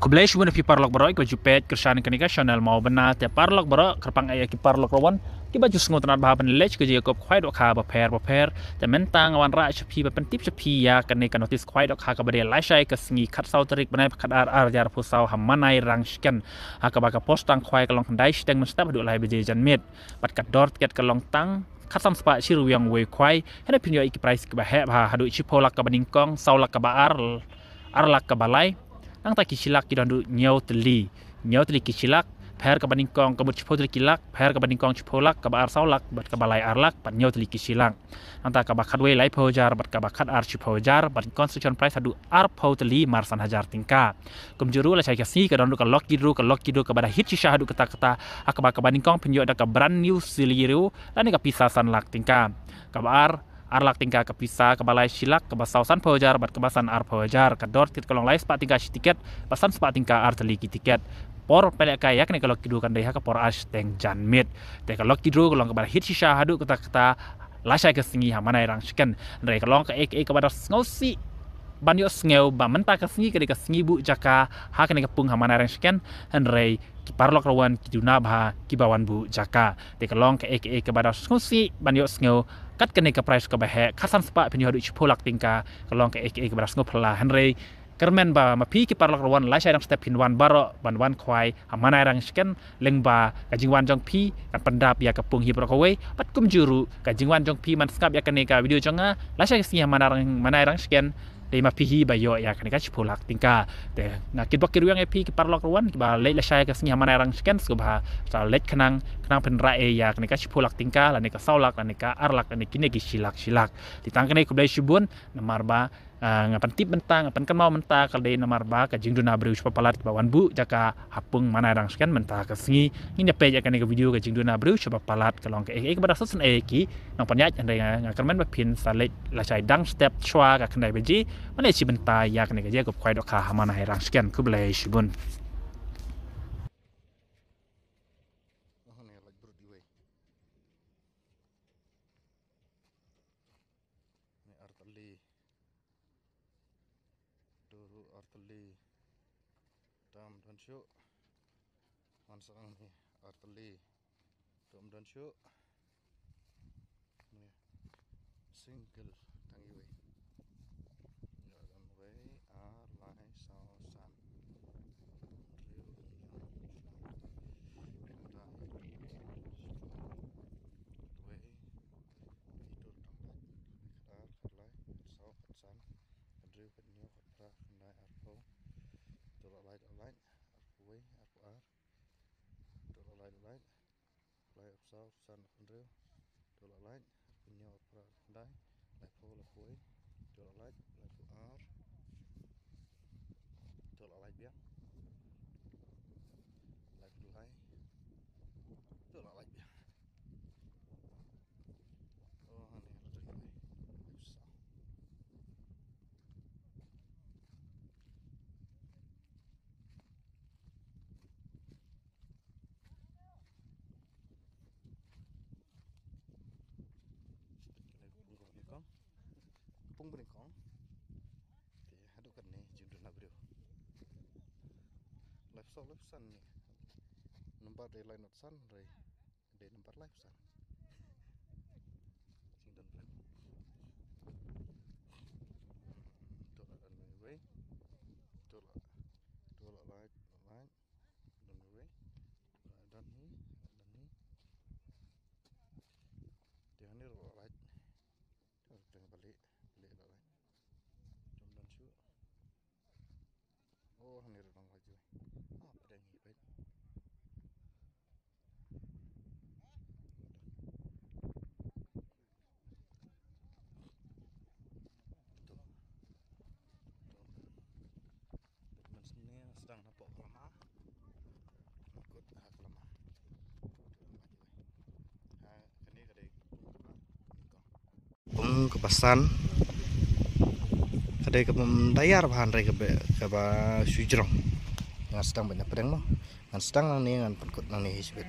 Kublai shubun fi parlok baro ko jupet kersan kanika channel mau bena te parlok baro kerpang ay ki parlok rawan ki baju sngot nat bahaban lech ko je ko khwai dok kha ba pher te mentang wan ra chpi ba pentip chpi ya kanika notice khwai dok kha ka bade lai shai ka sngi khat sau tarik banai khat ar jar pu sau hamanai rang sken ha ka ba ka post tang khwai ka long dai steng men stap du lai beje jan met pat ka dort ket ka long tang khát sam spa chiru yang we khwai hena pinyo iki price ki ba he ba hadu chi polak ka baningkong sau lak ka ba ar lak ka balai nang ta kisilak ki dandu nyau teli kisilak pher ka baningkong ka but chipotli kilak pher ka baningkong chipolak ka ba ar saulak bat ka balai arlak pat nyau teli kisilak nang ta ka ba khadwe lai pojar bat ka ba khad ar chipojar bat construction price adu ar potli marsan hajar tingka kumjuru la chai ka si ka dandu ka lok kidru ka bada hit chi shahadu kata akaba ka baningkong penyo da ka brand new siliru dan ka pisasan lak tingka ka ba arlak tingka ke pisa ke balai silak ke basausan pojar bat kebasan ar pojar ke dor tit kolong lai spa tingka tiket basan spa tingka ar teliki tiket por pelek kayak nih kalau kidu kan deha ke por as teng janmit te kalau kidu kolong ke bar hit sisa hadu kata lasai ke singi hamana rang chicken re kolong ke ek ke bar ngosi banyo sngew ba menta ke singi ke singi bu jaka ha ke pung hamana rang chicken re ki parlok rawan kiduna bah kibawan bu jaka te kolong ke ek ke bar ngosi banyo sngew kat kene ka price ka bahe khasan spa pinyo hadu chipolak tingka kalong ke ek bras ngopla henry kermen ba mapi ki parlok rawan lai sai dang step in wan baro ban wan khwai hamana rang sken lengba ka jingwan jong pi kan pendap ya ka pung hi brokowe pat kum juru ka jingwan jong pi man skap ya kene ka video jonga lai sai si hamana rang sken de mapi hi ba yo ya kene ka chipolak tingka te ngakit bakir yang epi ki parlok rawan ki ba lai sai ka singi hamana rang sken sko ba sa let kenang penra ya kene ka chipolak tingka la ne ka saulak la ne ka arlak la ne kine ki silak ditang kene kublai shubun namar ba ngapan tip mentang ngapan kan mau mentah kalde namar ba ka jingduna breu papalat bawan bu jaka hapung mana rang sken mentah ka singi ini pe jaka ne ka video ka jingduna breu papalat kalong ka ek bada sosen ki nang panyat ande ngakermen ba pin salet la chai dang step chwa ka kandai beji mane chi benta ya kene ka je ko khwai dok kha hamana rang sken kublai shubun arteli dam dan syuk mansang ni arteli dam dan syuk ni single tangi we ya dan we ar lai sao san riu we tidur tambat ar lai sao san riu penyo pra nai arpo dolai arpo we arpo ar dolai lai opsau san riu dolai penyo pra nai arpo we dolai ar dolai biak dolai biak oh hani pung beringkong thì hadu kan ni judul na brio live san ni number de line not san re de number live san sing dan dola dan we dola light dan we dan ni dia ni dola light tengah balik dola light jom dan syu oh ni rong laju pada ni baik sedang nampak kelama ikut kelama ini kadai pung kepasan kadai ke dayar bahan re ke ba sujrong ngan sedang banyak pedang mah ngan sedang nang ni ngan perkut nang ni hisbet